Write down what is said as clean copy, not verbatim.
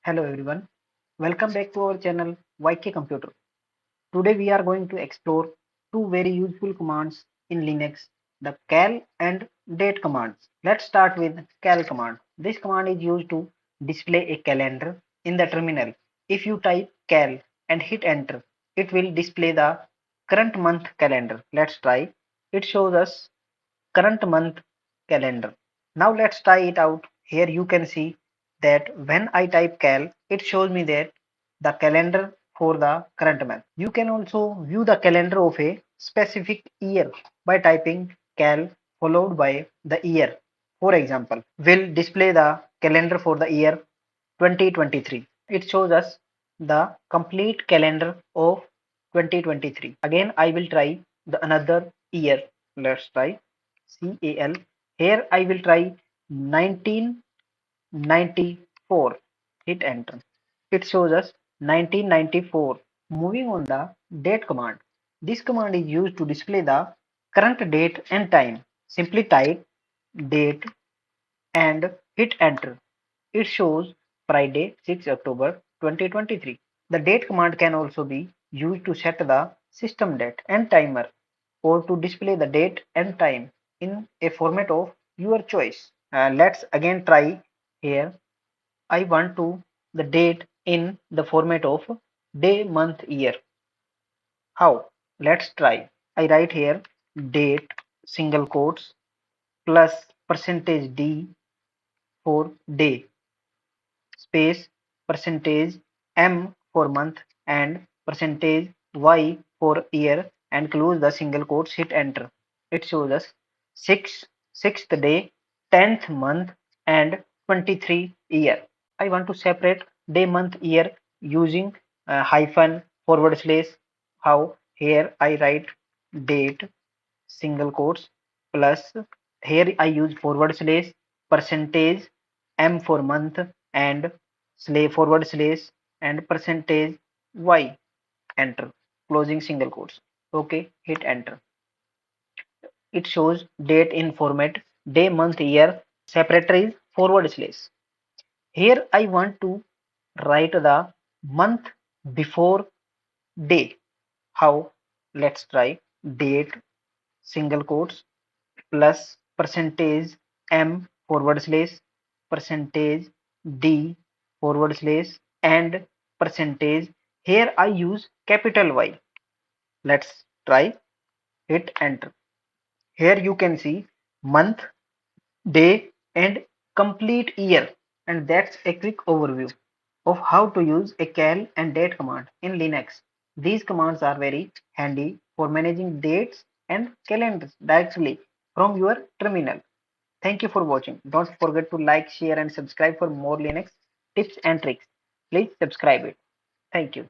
Hello everyone, welcome back to our channel YK Computer. Today we are going to explore two very useful commands in Linux, the cal and date commands. Let's start with cal command. This command is used to display a calendar in the terminal. If you type cal and hit enter, it will display the current month calendar. Let's try. It shows us current month calendar. Now let's try it out. Here you can see that when I type cal, it shows me that the calendar for the current month. You can also view the calendar of a specific year by typing cal followed by the year. For example, we'll display the calendar for the year 2023. It shows us the complete calendar of 2023. Again, I will try the another year. Let's try CAL. Here I will try 1994. Hit enter. It shows us 1994. Moving on the date command. This command is used to display the current date and time. Simply type date and hit enter. It shows Friday 6 October 2023. The date command can also be used to set the system date and timer or to display the date and time in a format of your choice. Let's again try here. I want to the date in the format of day, month, year. How? Let's try. I write here date single quotes plus percentage D for day space percentage M for month and percentage Y for year and close the single quotes, hit enter. It shows us sixth day, 10th month and 23 year. I want to separate day, month, year using hyphen forward slash. How? Here I write date single quotes plus here I use forward slash percentage M for month and slave forward slash and percentage Y, enter, closing single quotes. Okay, hit enter. It shows date in format day, month, year. Separator is forward slash. Here I want to write the month before day. How? Let's try date single quotes plus percentage M forward slash percentage D forward slash and percentage. Here I use capital Y. Let's try, hit enter. Here you can see month, day and complete year, and that's a quick overview of how to use a cal and date command in Linux. These commands are very handy for managing dates and calendars directly from your terminal. Thank you for watching. Don't forget to like, share and subscribe for more Linux tips and tricks. Please subscribe it. Thank you.